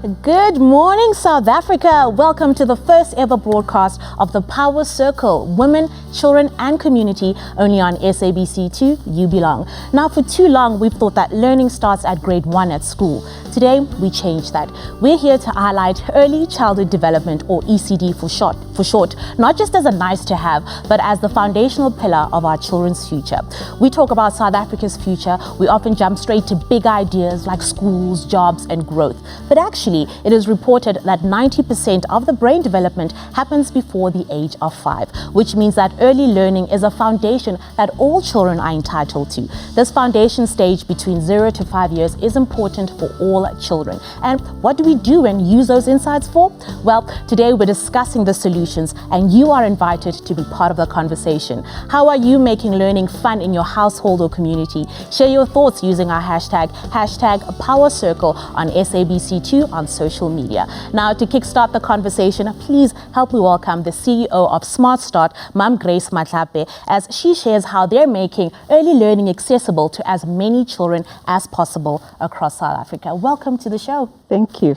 Good morning, South Africa. Welcome to the first ever broadcast of the Power Circle, Women, Children and Community, only on SABC2, You Belong. Now, for too long, we've thought that learning starts at grade 1 at school. Today, we changed that. We're here to highlight early childhood development, or ECD for short, not just as a nice to have, but as the foundational pillar of our children's future. We talk about South Africa's future. We often jump straight to big ideas like schools, jobs and growth. But actually, it is reported that 90% of the brain development happens before the age of 5, which means that early learning is a foundation that all children are entitled to. This foundation stage between 0 to 5 years is important for all children. And what do we do and use those insights for? Well, today we're discussing the solutions and you are invited to be part of the conversation. How are you making learning fun in your household or community? Share your thoughts using our hashtag #PowerCircle on SABC2 on social media. Now, to kickstart the conversation, please help me welcome the CEO of Smart Start, Mam Grace Matlape, as she shares how they're making early learning accessible to as many children as possible across South Africa. Welcome to the show. Thank you.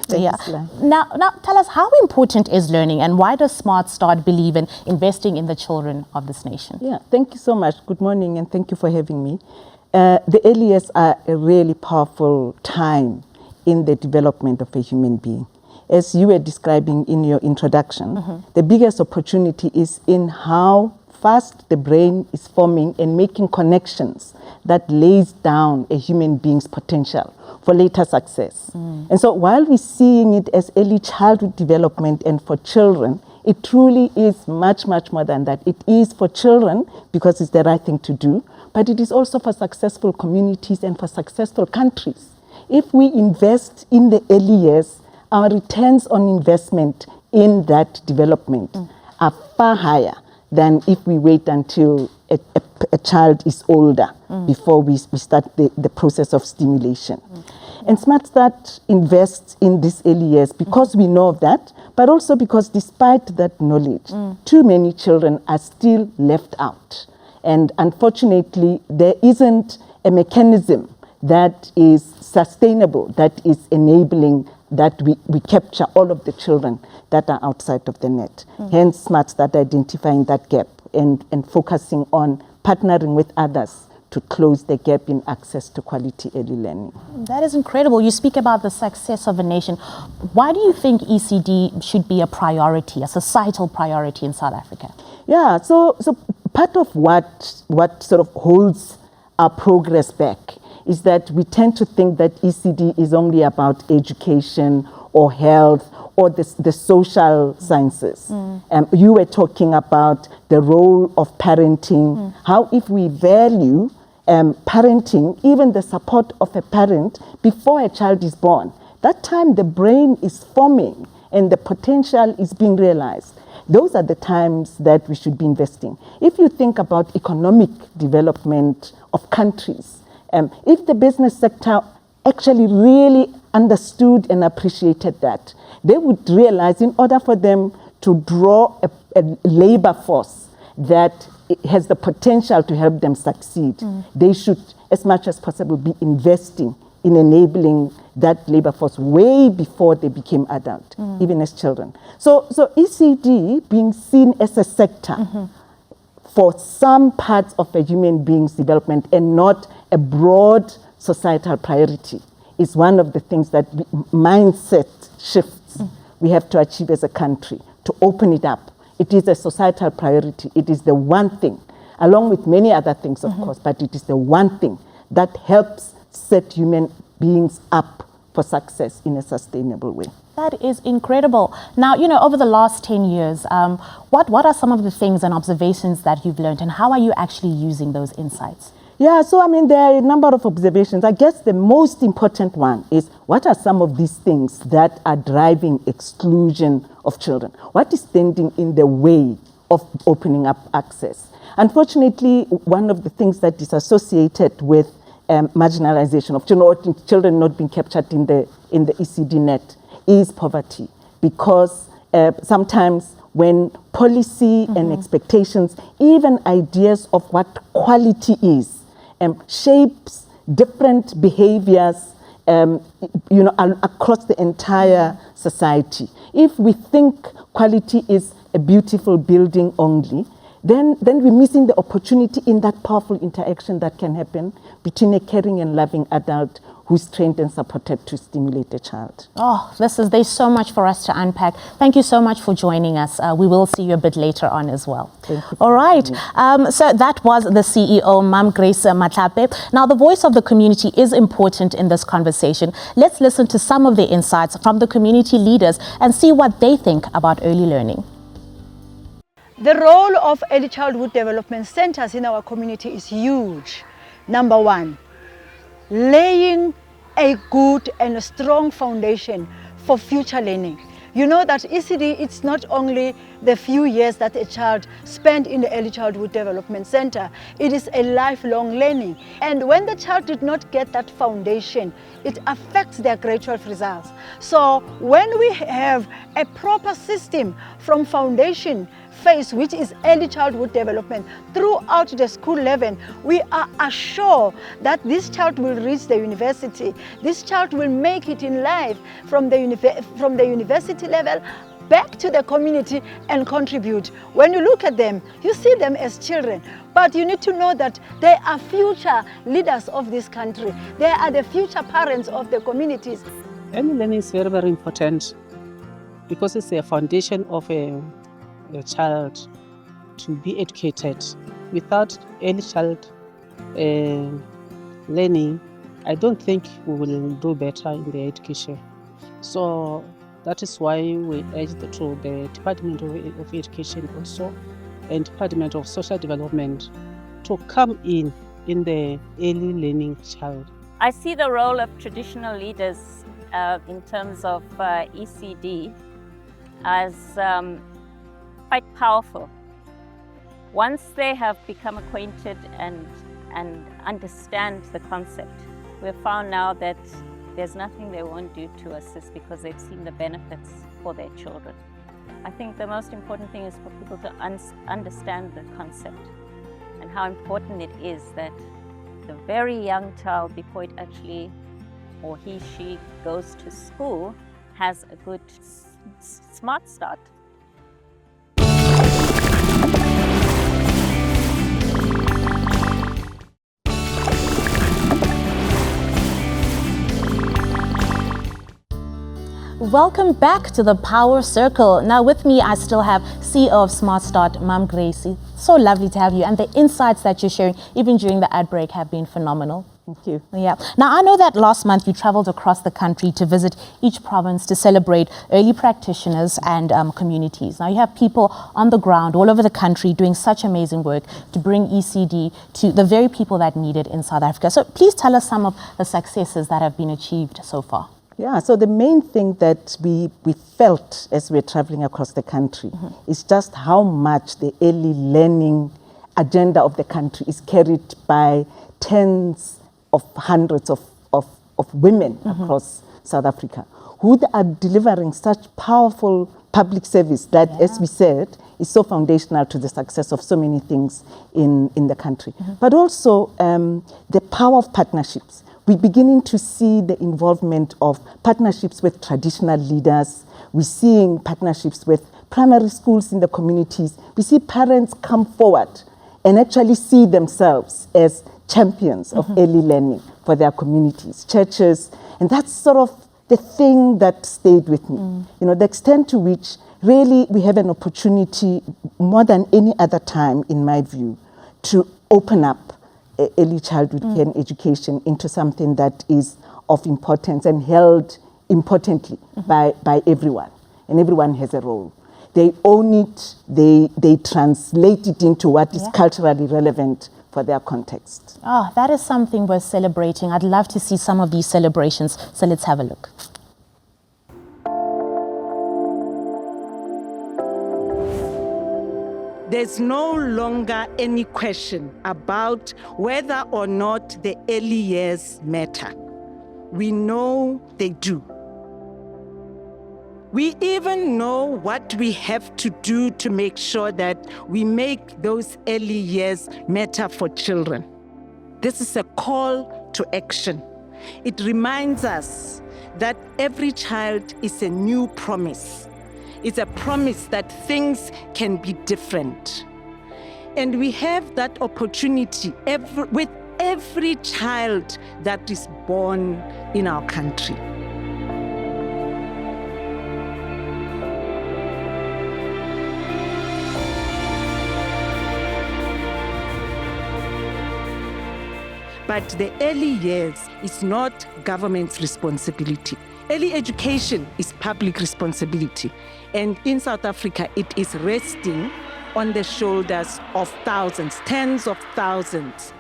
Now tell us, how important is learning and why does Smart Start believe in investing in the children of this nation? Yeah, thank you so much. Good morning and thank you for having me. The early years are a really powerful time in the development of a human being. As you were describing in your introduction, the biggest opportunity is in how fast the brain is forming and making connections that lays down a human being's potential for later success. And so while we're seeing it as early childhood development and for children, it truly is much, much more than that. It is for children because it's the right thing to do, but it is also for successful communities and for successful countries. If we invest in the early years, our returns on investment in that development are far higher than if we wait until a child is older before we start the process of stimulation. And Smart Start invests in these early years because we know of that, but also because despite that knowledge, too many children are still left out. And unfortunately, there isn't a mechanism that is sustainable, that is enabling that we capture all of the children that are outside of the net. Hence, Smart Start identifying that gap and focusing on partnering with others to close the gap in access to quality early learning. That is incredible. You speak about the success of a nation. Why do you think ECD should be a priority, a societal priority in South Africa? Yeah, so part of what sort of holds our progress back is that we tend to think that ECD is only about education or health or the social sciences. You were talking about the role of parenting, how if we value parenting, even the support of a parent before a child is born, that time the brain is forming and the potential is being realized. Those are the times that we should be investing. If you think about economic development of countries, if the business sector actually really understood and appreciated that, they would realize in order for them to draw a labor force that has the potential to help them succeed, they should, as much as possible, be investing in enabling that labor force way before they became adult, even as children. So ECD being seen as a sector for some parts of a human being's development and not a broad societal priority is one of the things that mindset shifts we have to achieve as a country, to open it up. It is a societal priority. It is the one thing, along with many other things, of course, but it is the one thing that helps set human beings up for success in a sustainable way. That is incredible. Now, over the last 10 years, what are some of the things and observations that you've learned and how are you actually using those insights? Yeah, so there are a number of observations. I guess the most important one is, what are some of these things that are driving exclusion of children? What is standing in the way of opening up access? Unfortunately, one of the things that is associated with marginalization of children not being captured in the ECD net is poverty, because sometimes when policy and expectations, even ideas of what quality is, shapes different behaviors across the entire society. If we think quality is a beautiful building only, then we're missing the opportunity in that powerful interaction that can happen between a caring and loving adult who's trained and supported to stimulate a child. Oh, there's so much for us to unpack. Thank you so much for joining us. We will see you a bit later on as well. Thank you. All right. So that was the CEO, Mam Grace Matlape. Now, the voice of the community is important in this conversation. Let's listen to some of the insights from the community leaders and see what they think about early learning. The role of early childhood development centers in our community is huge. Number one, laying a good and a strong foundation for future learning. You know that ECD, it's not only the few years that a child spent in the early childhood development center, it is a lifelong learning. And when the child did not get that foundation, it affects their grade 12 results. So when we have a proper system from foundation phase, which is early childhood development, throughout the school level, we are assured that this child will reach the university. This child will make it in life from the university level back to the community and contribute. When you look at them, you see them as children, but you need to know that they are future leaders of this country. They are the future parents of the communities. Early learning is very, very important because it's a foundation of a child to be educated. Without early child learning, I don't think we will do better in the education. So that is why we urge the Department of Education also and Department of Social Development to come in the early learning child. I see the role of traditional leaders in terms of ECD as quite powerful. Once they have become acquainted and understand the concept, we've found now that there's nothing they won't do to assist because they've seen the benefits for their children. I think the most important thing is for people to understand the concept and how important it is that the very young child, before it actually, or she goes to school, has a good smart start. Welcome back to the Power Circle. Now with me, I still have CEO of Smart Start, Mam Gracie. So lovely to have you, and the insights that you're sharing, even during the ad break, have been phenomenal. Thank you. Yeah. Now, I know that last month you traveled across the country to visit each province to celebrate early practitioners and communities. Now, you have people on the ground all over the country doing such amazing work to bring ECD to the very people that need it in South Africa. So please tell us some of the successes that have been achieved so far. Yeah, so the main thing that we felt as we're traveling across the country is just how much the early learning agenda of the country is carried by tens of hundreds of women across South Africa who are delivering such powerful public service that, as we said, is so foundational to the success of so many things in the country. But also the power of partnerships. We're beginning to see the involvement of partnerships with traditional leaders. We're seeing partnerships with primary schools in the communities. We see parents come forward and actually see themselves as champions of early learning for their communities, churches. And that's sort of the thing that stayed with me. You know, the extent to which really we have an opportunity more than any other time, in my view, to open up early childhood care and education into something that is of importance and held importantly by everyone. And everyone has a role. They own it, they translate it into what is culturally relevant for their context. Oh, that is something worth celebrating. I'd love to see some of these celebrations. So let's have a look. There's no longer any question about whether or not the early years matter. We know they do. We even know what we have to do to make sure that we make those early years matter for children. This is a call to action. It reminds us that every child is a new promise. It's a promise that things can be different. And we have that opportunity with every child that is born in our country. But the early years is not government's responsibility. Early education is public responsibility. And in South Africa, it is resting on the shoulders of thousands, tens of thousands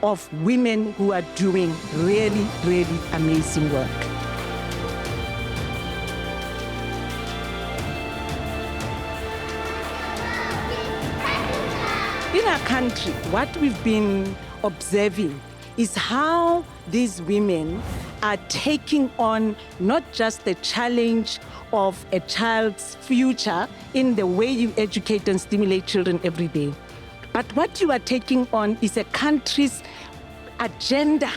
of women who are doing really, really amazing work. In our country, what we've been observing is how these women are taking on not just the challenge of a child's future in the way you educate and stimulate children every day, but what you are taking on is a country's agenda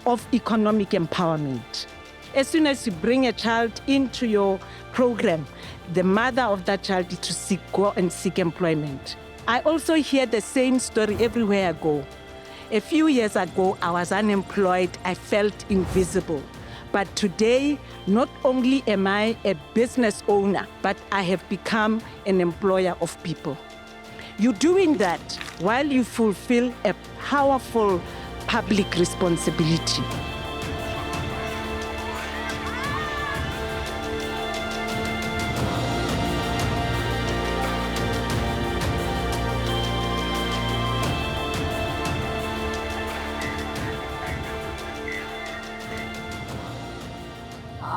of economic empowerment. As soon as you bring a child into your program, the mother of that child is to go and seek employment. I also hear the same story everywhere I go. A few years ago, I was unemployed, I felt invisible. But today, not only am I a business owner, but I have become an employer of people. You're doing that while you fulfill a powerful public responsibility.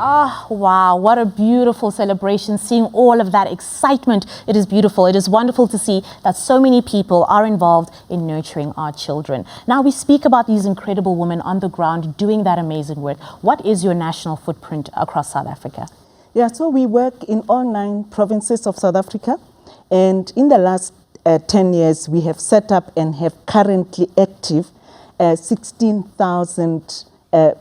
Oh, wow, what a beautiful celebration, seeing all of that excitement. It is beautiful. It is wonderful to see that so many people are involved in nurturing our children. Now, we speak about these incredible women on the ground doing that amazing work. What is your national footprint across South Africa? Yeah, so we work in all 9 provinces of South Africa. And in the last 10 years, we have set up and have currently active 16,000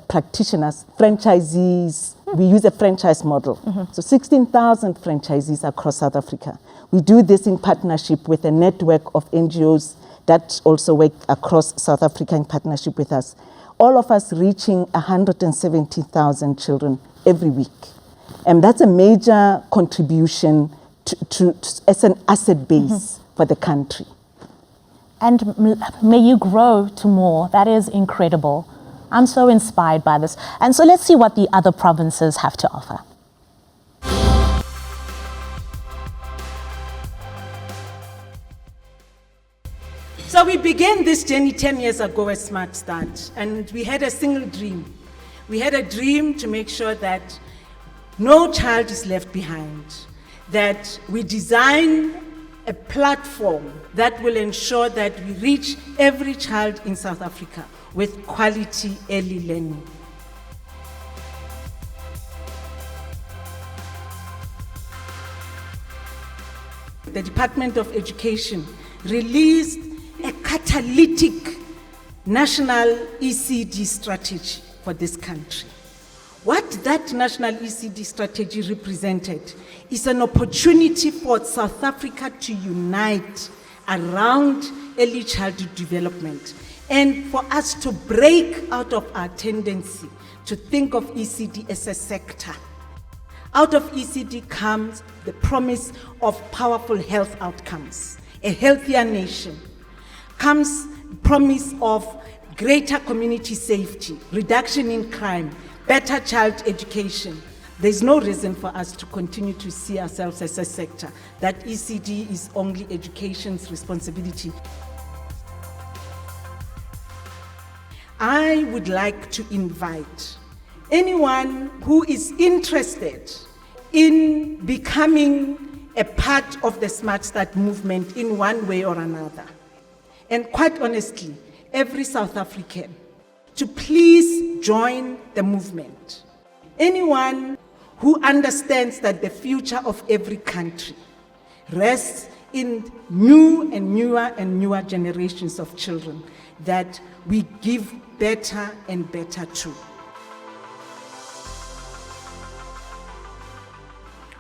practitioners, franchisees. We use a franchise model. So 16,000 franchisees across South Africa. We do this in partnership with a network of NGOs that also work across South Africa in partnership with us. All of us reaching 170,000 children every week. And that's a major contribution to as an asset base for the country. And may you grow to more. That is incredible. I'm so inspired by this. And so let's see what the other provinces have to offer. So we began this journey 10 years ago at Smart Start, and we had a single dream. We had a dream to make sure that no child is left behind, that we design a platform that will ensure that we reach every child in South Africa with quality early learning. The Department of Education released a catalytic national ECD strategy for this country. What that national ECD strategy represented is an opportunity for South Africa to unite around early childhood development and for us to break out of our tendency to think of ECD as a sector. Out of ECD comes the promise of powerful health outcomes, a healthier nation. Comes promise of greater community safety, reduction in crime, better child education. There's no reason for us to continue to see ourselves as a sector, that ECD is only education's responsibility. I would like to invite anyone who is interested in becoming a part of the Smart Start movement in one way or another, and quite honestly, every South African, to please join the movement. Anyone who understands that the future of every country rests in new and newer generations of children that we give better and better to.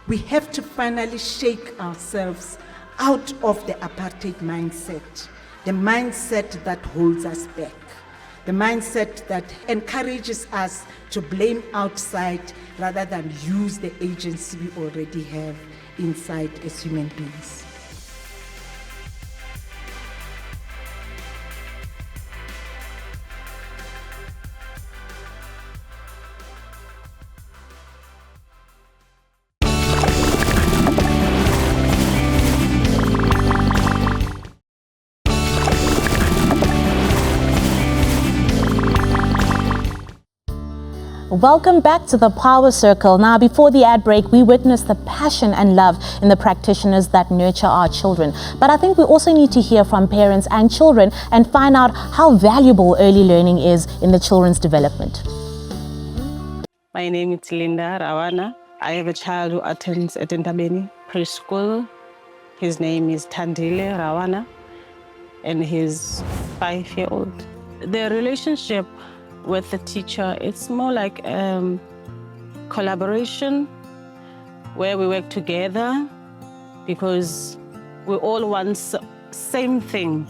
We have to finally shake ourselves out of the apartheid mindset, the mindset that holds us back, the mindset that encourages us to blame outside rather than use the agency we already have inside as human beings. Welcome back to the Power Circle. Now, before the ad break, we witnessed the passion and love in the practitioners that nurture our children. But I think we also need to hear from parents and children and find out how valuable early learning is in the children's development. My name is Linda Rawana. I have a child who attends at Entabeni preschool. His name is Tandile Rawana, and he's 5-year-old. The relationship with the teacher, it's more like collaboration where we work together because we all want same thing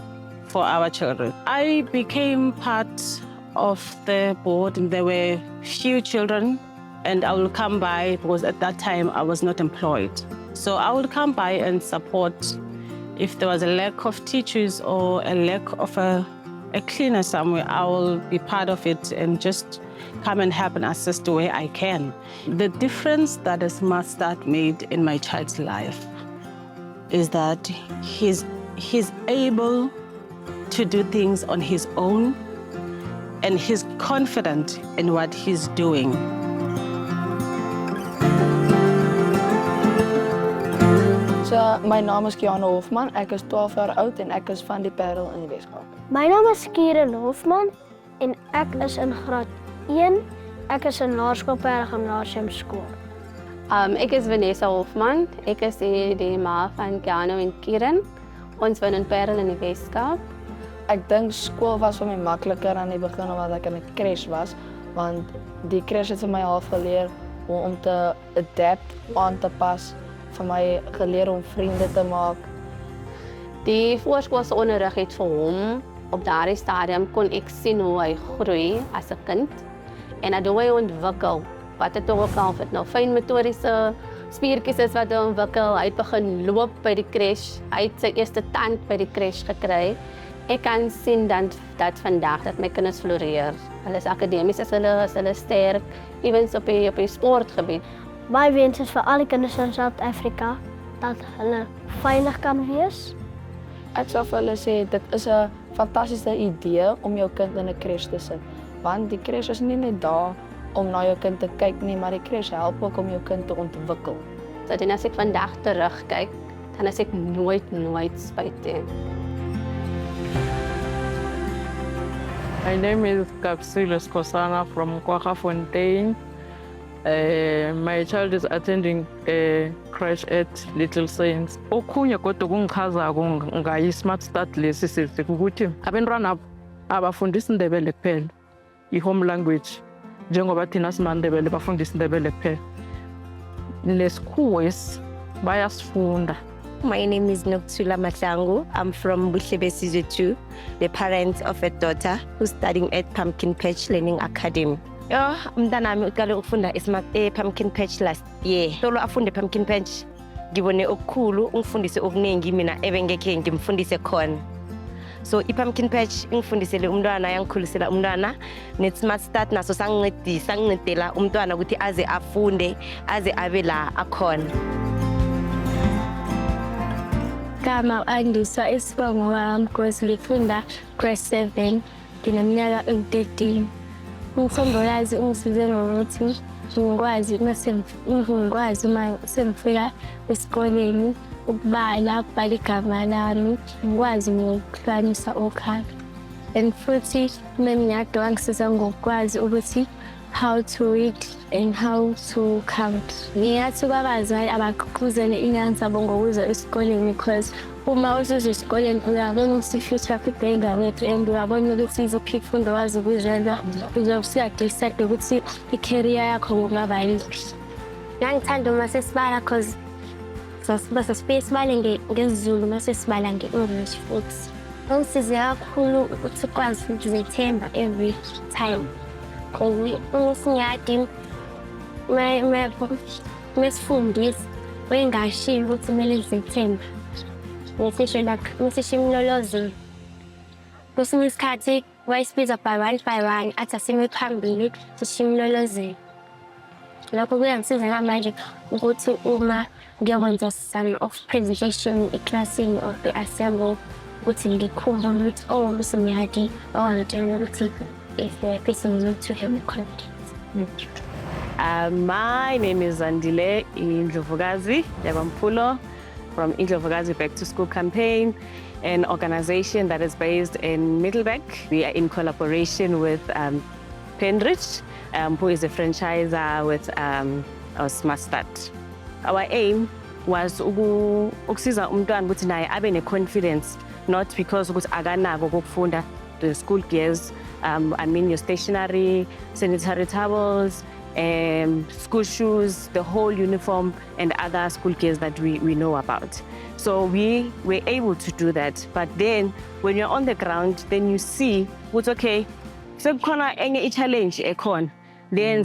for our children. I became part of the board and there were few children and I will come by because at that time I was not employed. So I would come by and support if there was a lack of teachers or a lack of a cleaner somewhere. I will be part of it and just come and help and assist where I can. The difference that a smart start made in my child's life is that he's able to do things on his own and he's confident in what he's doing. So, my naam is Kiana Hofman, ek is 12 jaar oud en ek is van die Parel in die Weskaap. My naam is Kieran Hofman en ek is in graad 1. Ek is in Laerskool Parel Gimnasium skool. Ek is Vanessa Hofman. Ek is die ma van Kiana en Kieran. Ons woon in Parel in die Weskaap. Ek dink skool was vir my makliker aan die begin omdat ek in 'n crash was, want die crash het vir my half geleer om te adapt, aan te pas, vir my geleer om vriende te maak. Die voorskoolse onderrig het vir hom op daardie stadium kon ek sien hoe hy groei as 'n kind en hoe hy ontwikkel. Wat het ook al of dit nou fynmotoriese spiertjies is wat hy ontwikkel. Hy het begin loop by die crash. Hy het sy eerste tand by die crash gekry. Ek kan sien dat vandag dat my kinders floreer. Hulle is akademies, is hulle sterk, evens op die sportgebied. My wens is vir al die kinders in Suid-Afrika dat hulle veilig kan wees. Ek sal vir hulle sê dit is 'n fantastiese idee om jou kind in 'n crash te sit, want die crash is nie net daar om na jou kind te kyk nie, maar die crash help ook om jou kind te ontwikkel. So dan as ek vandag terugkyk, dan is ek nooit spyt nie. My name is Kapsilis Kosana from Kwaggafontein. My child is attending a crash at Little Saints. Okhunye kodwa kungichazako ngayi smart start lesi sithi ukuthi abantwana abafundisa indebele kuphela i-home language njengoba thina simandebele bafundisa indebele kuphela. Nesikhuwesi bayasifunda. My name is Nokuthula Mahlangu. I'm from Buhlebesizwe 2, the parent of a daughter who's studying at Pumpkin Patch Learning Academy. Umntanami uqale ukufunda Pumpkin Patch last year. Solo afunde Pumpkin Patch, ngibone okukhulu ungifundise okuningi mina ebengekhe ngimfundise khona. So i-Pumpkin Patch ingifundisele umntwana, yangikhulisela umntwana. Net-smart start naso sangincedela umntwana ukuthi aze afunde, aze abe la akhona. Kama andiswa isibongo wami because ngifunda grade 7, ngineminyaka 13. Umfundo yazi ungisize ngokuthi ngikwazi uma sengifika esikoleni ukubala igama lami, ngikwazi nokuhlukanisa okhala. And futhi ngiyade wangisiza ngokwazi ukuthi how to read and how to count. Ngiyathi abazali abagqugquzele ingane zabo ngokuza esikoleni because uma usuze esikoleni uyabona ukuthi future yakho ingane and uyabona ukuthi izophifunda wazi ukuzenza uzobe usiyadecide ukuthi i-career yakho kungaba yiphi. Ngangithanda uma sesibala because sasibala sibale ngesiZulu mase sibala nge-English futhi. Kungisize kakhulu ukuthi ukwazi ukuzethemba every time. Because usinyadi mesifundisi wengashiyo ukuthi kumele zithemba. Ngisisho imlolozelo. Kwesinye isikhathi wayisibiza by one athi asime phambili sisho imlolozelo. Lokho kuyangisiza ngamanje ukuthi uma ngiyakwenza some of presentation eklasini or the-assembly ukuthi ngikhumbule ukuthi usinyadi owangitshela ukuthi if the person is not to have contact. My name is Zandile Indlovukazi Yabampulo from Indlovukazi Back to School Campaign, an organization that is based in Middelburg. We are in collaboration with Penrich, who is a franchisor with our Smart Start. Our aim was ukusiza umntwana ukuthi naye abe ne-confidence, not because ukuthi akanako ukufunda the school gears, I mean your stationery, sanitary towels, school shoes, the whole uniform and other school gears that we know about. So we were able to do that. But then when you're on the ground, then you see what's okay. So any challenge ekhona. Then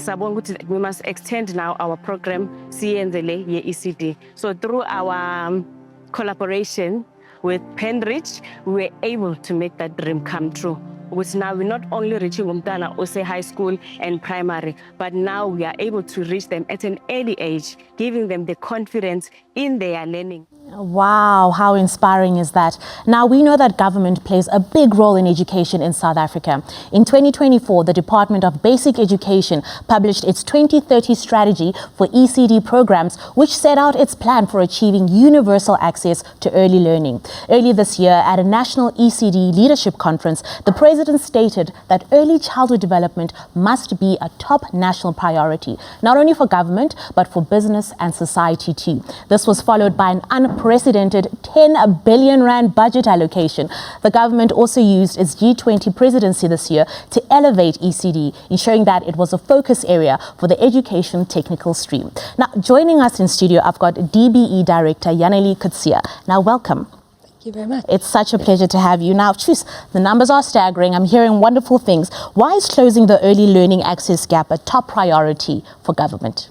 we must extend now our program CNZL ECD. So through our collaboration with Penrich, we were able to make that dream come true. Which now we're not only reaching Umtana Ose High School and primary, but now we are able to reach them at an early age, giving them the confidence in their learning. Wow, how inspiring is that? Now, we know that government plays a big role in education in South Africa. In 2024, the Department of Basic Education published its 2030 strategy for ECD programs, which set out its plan for achieving universal access to early learning. Earlier this year, at a national ECD leadership conference, the president stated that early childhood development must be a top national priority, not only for government, but for business and society too. This was followed by an unprecedented 10 billion rand budget allocation. The government also used its G20 presidency this year to elevate ECD, ensuring that it was a focus area for the education technical stream. Now, joining us in studio, I've got DBE Director Yaneli Kutsia. Now, welcome. Thank you very much. It's such a pleasure to have you. Now, choose. The numbers are staggering. I'm hearing wonderful things. Why is closing the early learning access gap a top priority for government?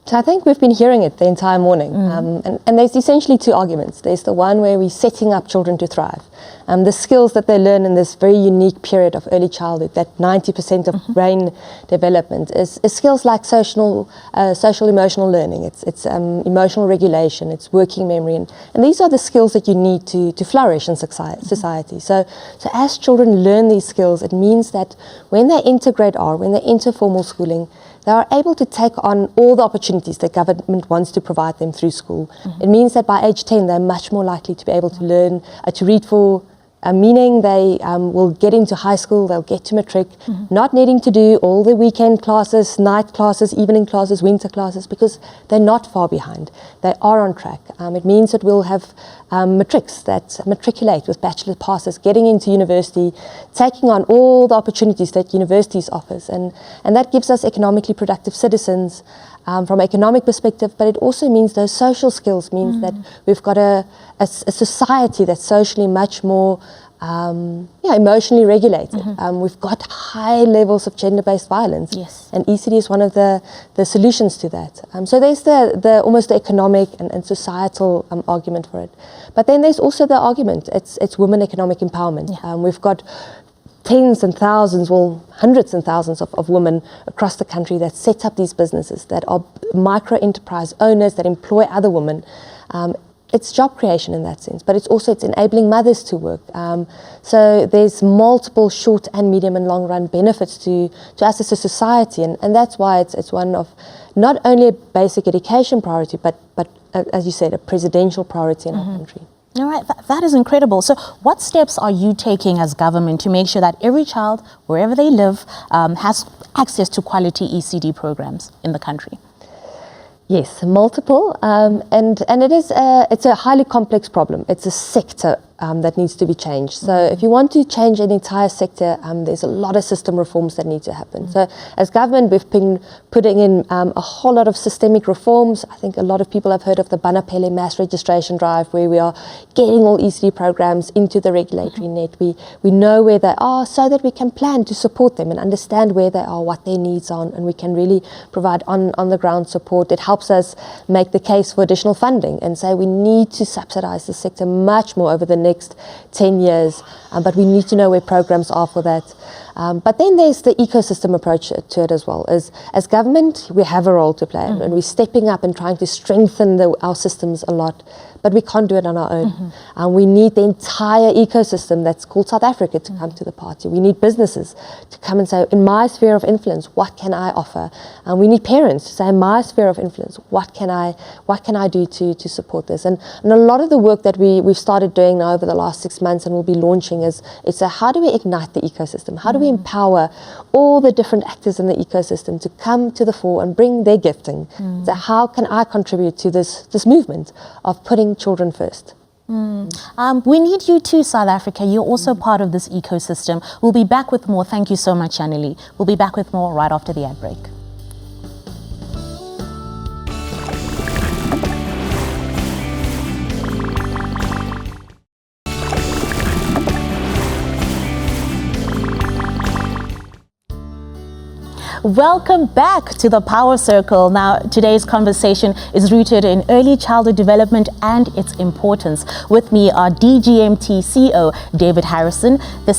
So I think we've been hearing it the entire morning. And there's essentially two arguments. There's the one where we're setting up children to thrive. The skills that they learn in this very unique period of early childhood, that 90% of brain development is skills like social emotional learning. It's emotional regulation, it's working memory. And these are the skills that you need to flourish in society. So as children learn these skills, it means that when they enter grade R, when they enter formal schooling, they are able to take on all the opportunities that government wants to provide them through school. It means that by age 10, they're much more likely to be able to learn, to read for meaning. They will get into high school, they'll get to matric, not needing to do all the weekend classes, night classes, evening classes, winter classes, because they're not far behind. They are on track. It means that we'll have matrics that matriculate with bachelor passes, getting into university, taking on all the opportunities that universities offers. And that gives us economically productive citizens from an economic perspective, but it also means those social skills means that we've got a society that's socially much more emotionally regulated. We've got high levels of gender-based violence, and ECD is one of the solutions to that. So there's the almost the economic and societal argument for it. But then there's also the argument, it's women economic empowerment. We've got tens and thousands, well, hundreds and thousands of women across the country that set up these businesses, that are micro-enterprise owners, that employ other women. It's job creation in that sense, but it's enabling mothers to work. So there's multiple short and medium and long run benefits to us as a society, and that's why it's one of not only a basic education priority, but as you said, a presidential priority in our country. All right, that is incredible. So what steps are you taking as government to make sure that every child, wherever they live, has access to quality ECD programs in the country? Yes, multiple, and it's a highly complex problem. It's a sector that needs to be changed. So if you want to change an entire sector, there's a lot of system reforms that need to happen. So as government, we've been putting in a whole lot of systemic reforms. I think a lot of people have heard of the Banapele mass registration drive, where we are getting all ECD programs into the regulatory net. We know where they are so that we can plan to support them and understand where they are, what their needs are, and we can really provide on the ground support. It helps us make the case for additional funding and say we need to subsidize the sector much more over the next 10 years, but we need to know where programs are for that. But then there's the ecosystem approach to it as well. As government, we have a role to play, and we're stepping up and trying to strengthen our systems a lot, but we can't do it on our own. And we need the entire ecosystem that's called South Africa to come to the party. We need businesses to come and say, in my sphere of influence, what can I offer? And we need parents to say, in my sphere of influence, what can I do to support this? And a lot of the work that we've started doing now over the last 6 months and we'll be launching is how do we ignite the ecosystem? How do we empower all the different actors in the ecosystem to come to the fore and bring their gifting? So how can I contribute to this movement of putting children first? We need you too, South Africa. You're also part of this ecosystem. We'll be back with more. Thank you so much, Annelie. We'll be back with more right after the ad break. Welcome back to the Power Circle. Now, today's conversation is rooted in early childhood development and its importance. With me are DGMT CEO David Harrison, the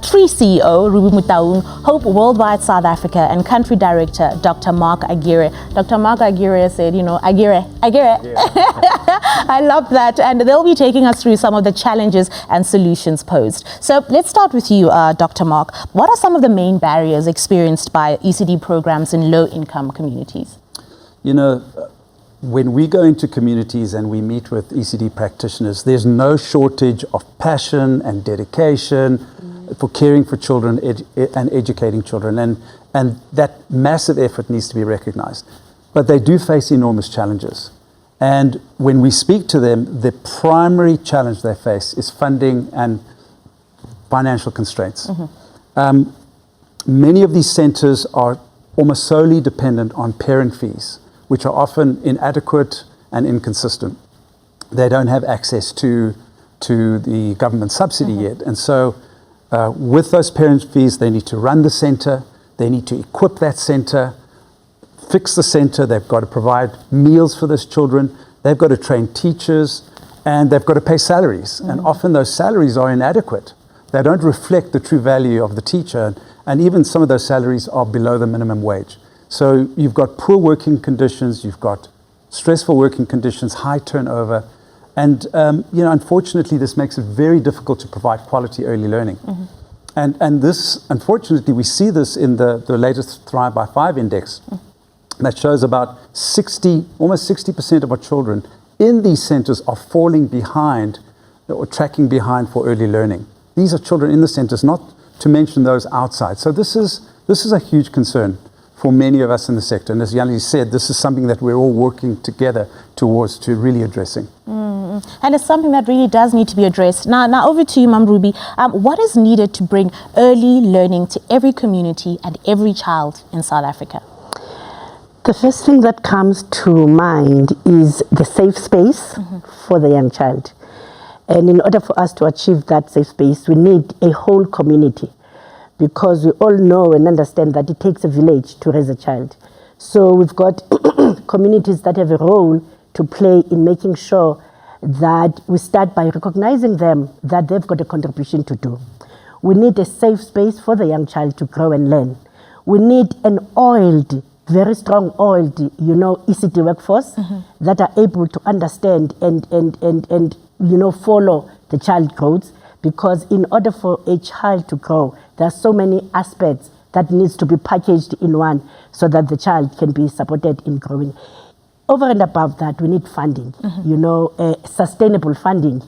Tree CEO Ruby Mutaung, Hope Worldwide South Africa, and Country Director Dr. Mark Aguirre. Dr. Mark Aguirre said, Aguirre. Yeah. I love that. And they'll be taking us through some of the challenges and solutions posed. So let's start with you, Dr. Mark. What are some of the main barriers experienced by ECD programs in low-income communities? When we go into communities and we meet with ECD practitioners, there's no shortage of passion and dedication for caring for children and educating children, and that massive effort needs to be recognized. But they do face enormous challenges. And when we speak to them, the primary challenge they face is funding and financial constraints. Many of these centers are almost solely dependent on parent fees, which are often inadequate and inconsistent. They don't have access to the government subsidy yet. And so with those parent fees, they need to run the center, they need to equip that center, fix the center, they've got to provide meals for those children, they've got to train teachers, and they've got to pay salaries. And often those salaries are inadequate. They don't reflect the true value of the teacher. And even some of those salaries are below the minimum wage. So you've got poor working conditions, you've got stressful working conditions, high turnover, and unfortunately, this makes it very difficult to provide quality early learning. And this, unfortunately, we see this in the latest Thrive by 5 index that shows about almost 60% of our children in these centers are falling behind or tracking behind for early learning. These are children in the centers, not to mention those outside. So this is a huge concern for many of us in the sector. And as Yanni said, this is something that we're all working together towards to really addressing. And it's something that really does need to be addressed. Now over to you, Mam Ruby. What is needed to bring early learning to every community and every child in South Africa? The first thing that comes to mind is the safe space for the young child. And in order for us to achieve that safe space, we need a whole community, because we all know and understand that it takes a village to raise a child. So we've got communities that have a role to play in making sure that we start by recognizing them, that they've got a contribution to do. We need a safe space for the young child to grow and learn. We need an oiled, very strong oiled, ECD workforce that are able to understand and follow the child growth, because in order for a child to grow, there are so many aspects that needs to be packaged in one so that the child can be supported in growing. Over and above that, we need funding, sustainable funding.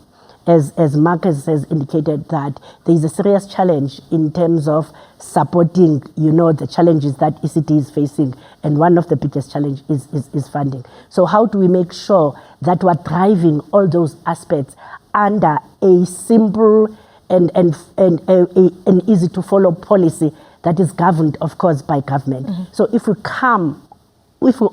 as Marcus has indicated, that there is a serious challenge in terms of supporting, the challenges that ECD is facing. And one of the biggest challenges is funding. So how do we make sure that we're driving all those aspects under a simple and an easy to follow policy that is governed, of course, by government. So if we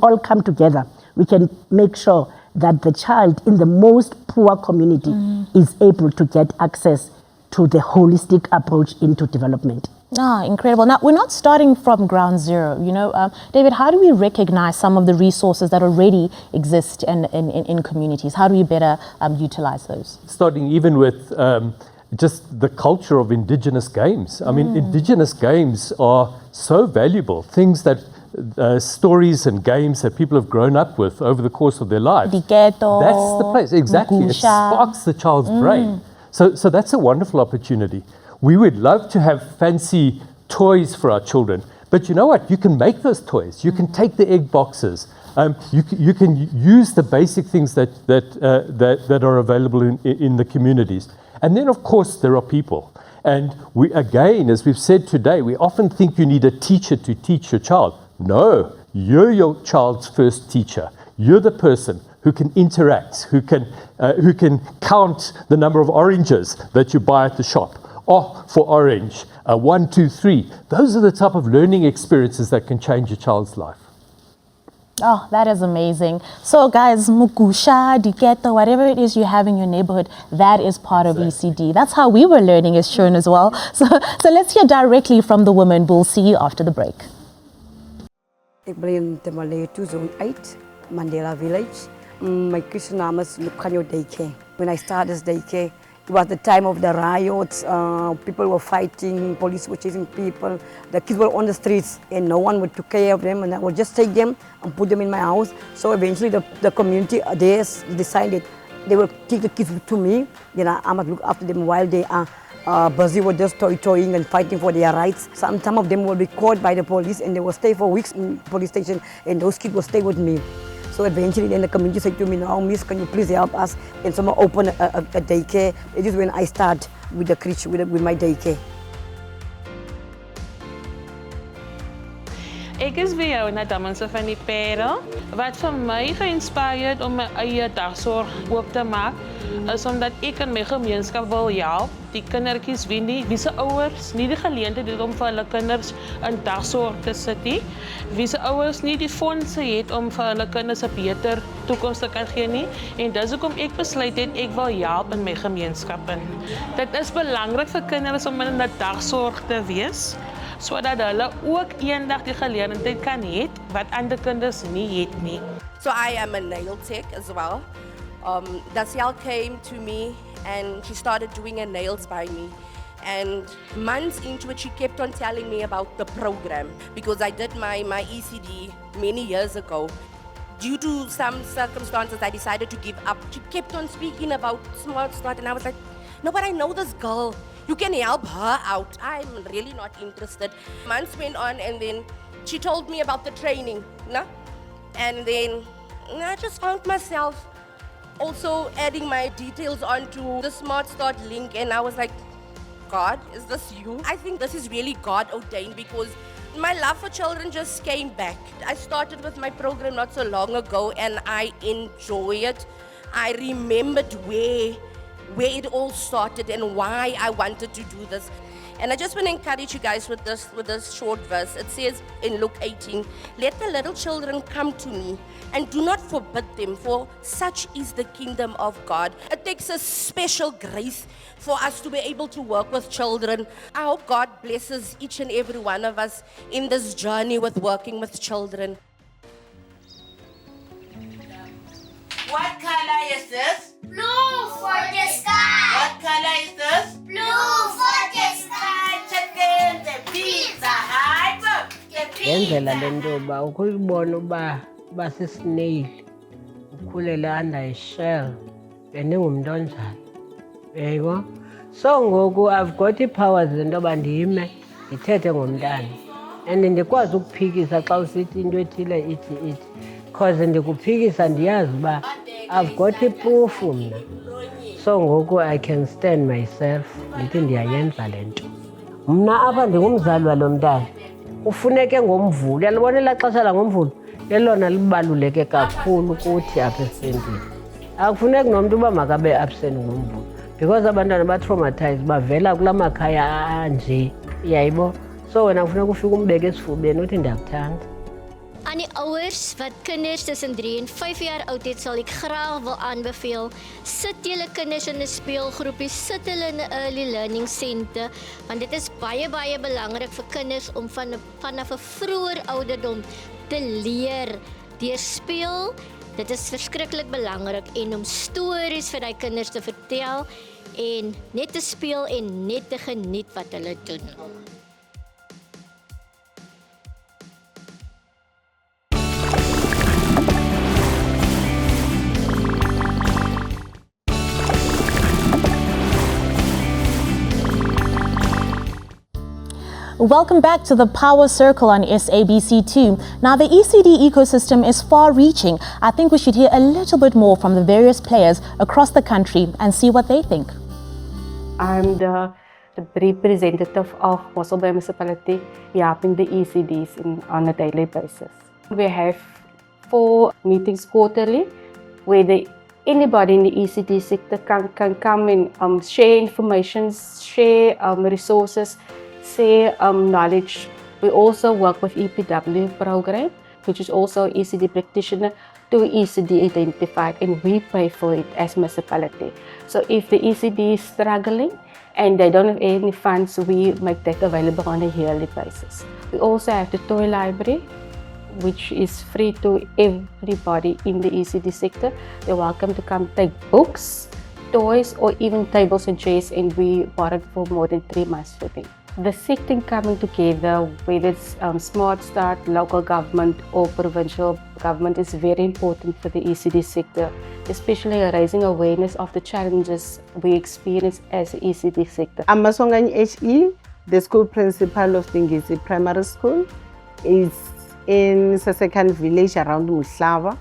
all come together, we can make sure that the child in the most poor community is able to get access to the holistic approach into development. Incredible. Now, we're not starting from ground zero. David, how do we recognize some of the resources that already exist in communities? How do we better utilize those? Starting even with just the culture of indigenous games. I mean, indigenous games are so valuable. Things that stories and games that people have grown up with over the course of their lives. That's the place, exactly. It sparks the child's brain. So that's a wonderful opportunity. We would love to have fancy toys for our children, but you know what? You can make those toys. You can take the egg boxes. You can use the basic things that are available in the communities. And then, of course, there are people. And we, again, as we've said today, we often think you need a teacher to teach your child. No, you're your child's first teacher. You're the person who can interact, who can count the number of oranges that you buy at the shop. Oh, for orange, 1, 2, 3. Those are the type of learning experiences that can change a child's life. Oh, that is amazing. So guys, mukusha, diketo, whatever it is you have in your neighborhood, that is part of ECD. That's how we were learning as children as well. So let's hear directly from the women. We'll see you after the break. Ik ben in Temale 2008, Mandela Village. My Christian name is Lukanyo Daycare. When I started this daycare, it was the time of the riots. People were fighting, police were chasing people. The kids were on the streets and no one would take care of them, and I would just take them and put them in my house. So eventually the community there decided they will take the kids to me. Then I must look after them while they are busy with just toying and fighting for their rights. Some of them will be caught by the police and they will stay for weeks in the police station, and those kids will stay with me. So eventually then the community said to me, "Now, miss, can you please help us and someone open a daycare?" It is when I start with the creche, with my daycare. Ek is by jou na Damanse van die Pere. Wat vir my geïnspireerd om my eie dagsorg oop te maak, is omdat ek in my gemeenskap wil help die kindertjies wie se ouers nie die geleentheid het om vir hulle kinders in dagsorg te sit nie, wie se ouers nie die fondse het om vir hulle kinders 'n beter toekoms te kan gee nie, en dis hoekom ek besluit het ek wil help in my gemeenskap. Dit is belangrik vir kinders om in 'n dagsorg te wees, sodat hulle ook eendag die geleentheid kan hê wat ander kinders nie het nie. So I am a nail tech as well. Daciel came to me and she started doing her nails by me. And months into it, she kept on telling me about the program because I did my ECD many years ago. Due to some circumstances, I decided to give up. She kept on speaking about Smart Start, and I was like, no, but I know this girl. You can help her out. I'm really not interested. Months went on, and then she told me about the training, no? And then I just found myself also adding my details onto the Smart Start link, and I was like, God, is this you? I think this is really God ordained because my love for children just came back. I started with my program not so long ago, and I enjoy it. I remembered where it all started and why I wanted to do this. And I just want to encourage you guys with this short verse. It says in Luke 18, "Let the little children come to me, and do not forbid them, for such is the kingdom of God." It takes a special grace for us to be able to work with children. I hope God blesses each and every one of us in this journey with working with children. What color is this? Blue for the sky. What color is this? Blue for the sky. Chicken, the pizza, hot. Ngendlela lento ba ukubona uba basisnail ukhulele under a shell beningumntu onjani yebo. So ngoku I've got powers into yoba ndime ndithethe ngomntana and ndikwazi ukuphikisa xa usithi into ethile ithi because ndikuphikisa ndiyazi uba I've got a proof mna. So ngoku I can stand myself ndithi ndiyayenza le nto. Mna apha ndingumzali walo mntana. Ufuneke ngomvulo. Uyalibona elaa xesha langomvulo lelona libaluleke kakhulu kuthi apha esentini. Akufuneki nomntu uba makabe absent ngomvulo because abantwana ba-traumatized bavela kula makhaya anje, yayibo. So wena kufuneka ufike umbeke esifubeni uthi ndiyakuthanda. Aan die ouers wat kinders tussen 3 en 5 jaar oud het, sal ek graag wil aanbeveel, sit julle kinders in 'n speelgroepie, sit hulle in 'n early learning center, want dit is baie belangrik vir kinders om vanaf 'n vroeër ouderdom te leer deur speel. Dit is verskriklik belangrik en om stories vir daai kinders te vertel en net te speel en net te geniet wat hulle doen. Welcome back to the Power Circle on SABC2. Now, the ECD ecosystem is far-reaching. I think we should hear a little bit more from the various players across the country and see what they think. I'm the representative of Mossel Municipality, helping the ECDs on a daily basis. We have 4 meetings quarterly where anybody in the ECD sector can come and share information, share resources, share knowledge. We also work with EPW program, which is also ECD practitioner to ECD identified, and we pay for it as municipality. So if the ECD is struggling and they don't have any funds, we make that available on a yearly basis. We also have the toy library, which is free to everybody in the ECD sector. They're welcome to come take books, toys, or even tables and chairs, and we borrow for more than 3 months for them. The sector coming together, whether it's Smart Start, local government or provincial government, is very important for the ECD sector, especially raising awareness of the challenges we experience as an ECD sector. I'm Masongani HE, the school principal of Dingisi Primary School. It's in Sasekan village around Muslava.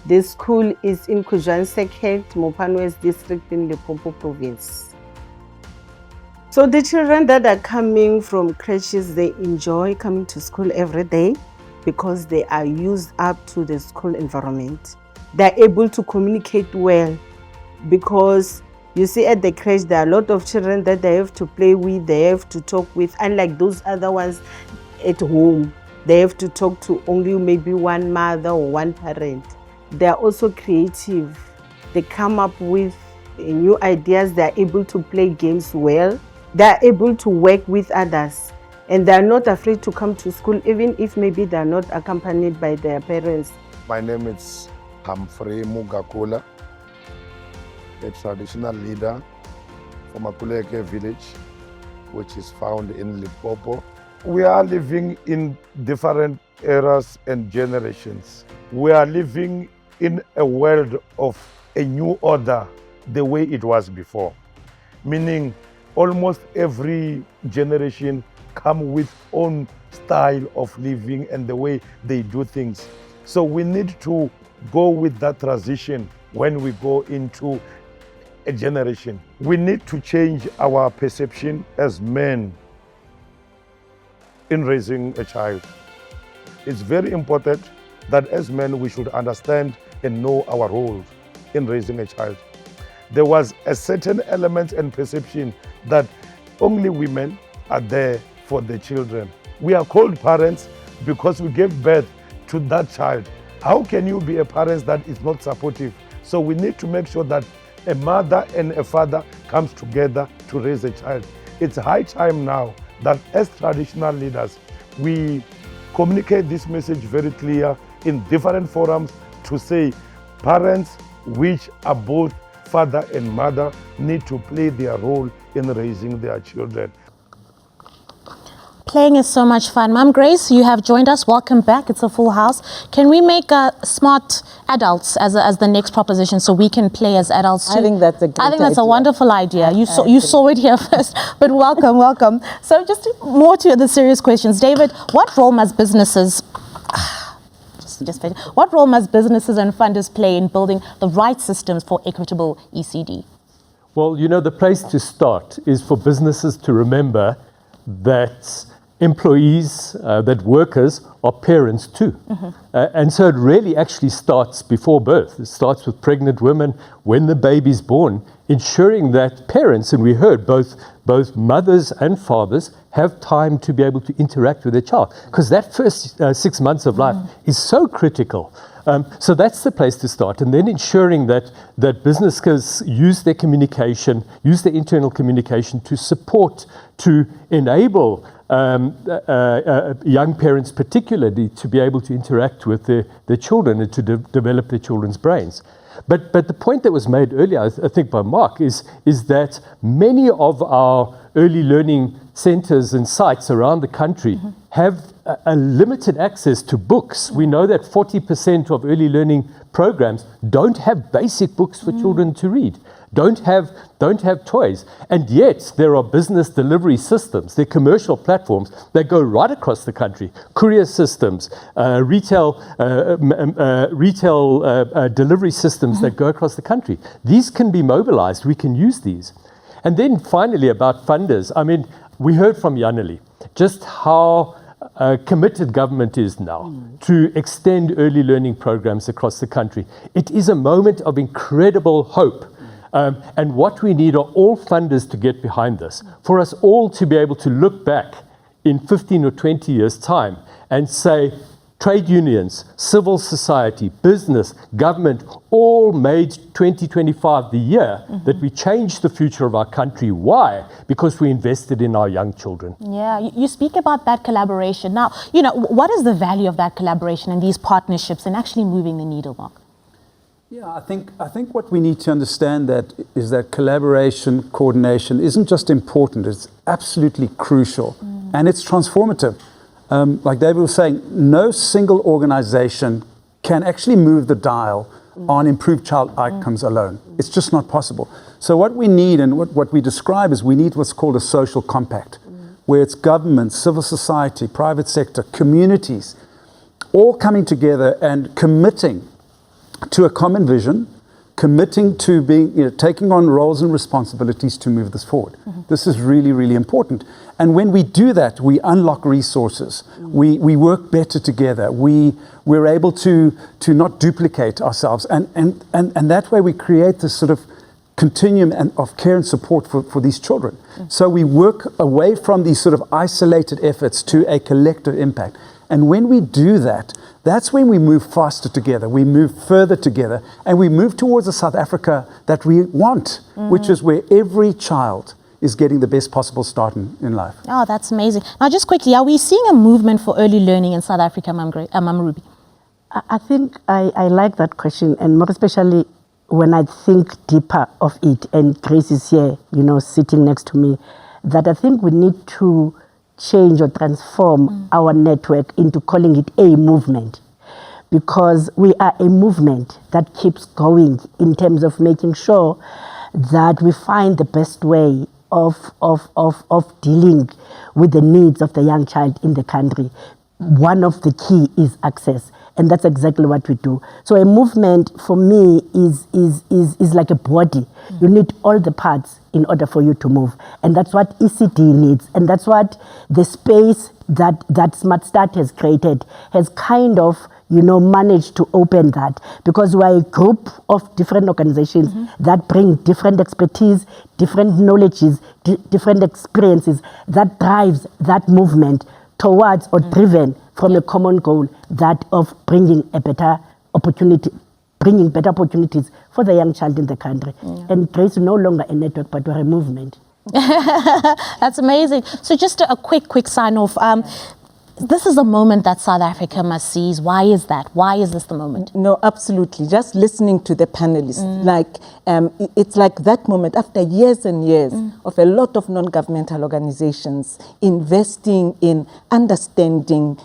This school is in Kujan Sekhet, Mopane West district in Limpopo province. So the children that are coming from creches, they enjoy coming to school every day because they are used up to the school environment. They're able to communicate well because you see at the creche there are a lot of children that they have to play with, they have to talk with, unlike those other ones at home. They have to talk to only maybe one mother or one parent. They are also creative. They come up with new ideas. They are able to play games well. They are able to work with others, and they are not afraid to come to school even if maybe they are not accompanied by their parents. My name is Humphrey Mugakula, a traditional leader from Khululeka village, which is found in Limpopo. We are living in different eras and generations. We are living in a world of a new order, the way it was before, meaning almost every generation come with own style of living and the way they do things. So we need to go with that transition when we go into a generation. We need to change our perception as men in raising a child. It's very important that as men we should understand and know our roles in raising a child. There was a certain element and perception that only women are there for the children. We are called parents because we gave birth to that child. How can you be a parent that is not supportive? So we need to make sure that a mother and a father comes together to raise a child. It's high time now that as traditional leaders, we communicate this message very clear in different forums to say parents which are both father and mother need to play their role in raising their children. Playing is so much fun. Mom Grace, you have joined us. Welcome back. It's a full house. Can we make smart adults as the next proposition so we can play as adults too? I think that's a great a wonderful idea. You saw it here first, but welcome. So just more to the serious questions. David, what role must businesses That's just fantastic. What role must businesses and funders play in building the right systems for equitable ECD? Well, you know, the place to start is for businesses to remember that employees, that workers are parents too. And so it really actually starts before birth. It starts with pregnant women when the baby's born, ensuring that parents, and we heard both mothers and fathers, have time to be able to interact with their child. Because that first 6 months of life is so critical. So that's the place to start. And then ensuring that businesses use their communication, use their internal communication to support, to enable young parents particularly to be able to interact with their children and to develop their children's brains. But the point that was made earlier, I think by Mark, is that many of our early learning centers and sites around the country have a limited access to books. We know that 40% of early learning programs don't have basic books for children to read, don't have toys. And yet there are business delivery systems, they're commercial platforms that go right across the country, courier systems, retail delivery systems that go across the country. These can be mobilized, we can use these. And then finally about funders, I mean, we heard from Yaneli just how committed government is now to extend early learning programs across the country. It is a moment of incredible hope. And what we need are all funders to get behind this, for us all to be able to look back in 15 or 20 years' time and say, trade unions, civil society, business, government, all made 2025 the year that we changed the future of our country. Why? Because we invested in our young children. Yeah, you speak about that collaboration. Now, you know, what is the value of that collaboration and these partnerships in actually moving the needle, Mark? Yeah, I think what we need to understand is that collaboration, coordination isn't just important, it's absolutely crucial and it's transformative. Like David was saying, no single organization can actually move the dial on improved child outcomes alone. It's just not possible. So what we need and what we describe is we need what's called a social compact, where it's government, civil society, private sector, communities, all coming together and committing to a common vision, committing to being, taking on roles and responsibilities to move this forward. This is really, really important. And when we do that, we unlock resources. We work better together. We're able to not duplicate ourselves. And that way we create this sort of continuum of care and support for these children. So we work away from these sort of isolated efforts to a collective impact. And when we do that, that's when we move faster together, we move further together, and we move towards a South Africa that we want, which is where every child is getting the best possible start in life. Oh, that's amazing. Now, just quickly, are we seeing a movement for early learning in South Africa, Ma'am Ruby? I think I like that question, and more especially when I think deeper of it, and Grace is here, sitting next to me, that I think we need to change or transform our network into calling it a movement, because we are a movement that keeps going in terms of making sure that we find the best way of dealing with the needs of the young child in the country. One of the key is access, and that's exactly what we do. So a movement for me is like a body. You need all the parts in order for you to move, and that's what ECD needs, and that's what the space that Smart Start has created has kind of managed to open that, because we're a group of different organizations that bring different expertise, different knowledges, different experiences that drives that movement towards or driven from a common goal, that of bringing better opportunities for the young child in the country. And Grace is no longer a network, but we're a movement. That's amazing. So just a quick sign off. This is a moment that South Africa must seize. Why is that? Why is this the moment? No, absolutely. Just listening to the panelists, it's like that moment after years and years of a lot of non-governmental organizations investing in understanding,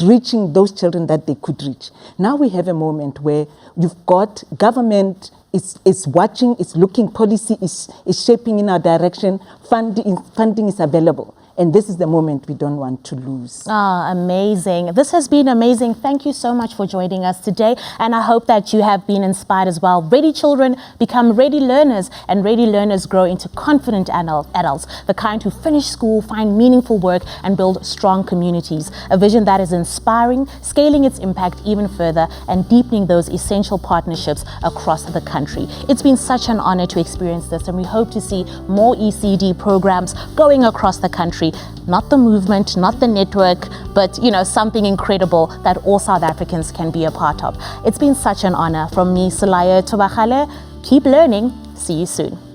reaching those children that they could reach. Now we have a moment where you've got government is watching, is looking, policy is shaping in our direction, funding is available. And this is the moment we don't want to lose. Ah, amazing. This has been amazing. Thank you so much for joining us today. And I hope that you have been inspired as well. Ready children become ready learners, and ready learners grow into confident adults, the kind who finish school, find meaningful work, and build strong communities. A vision that is inspiring, scaling its impact even further, and deepening those essential partnerships across the country. It's been such an honor to experience this, and we hope to see more ECD programs going across the country. Not the movement, not the network, but something incredible that all South Africans can be a part of. It's been such an honor. From me, Salaya Tobachale, keep learning. See you soon.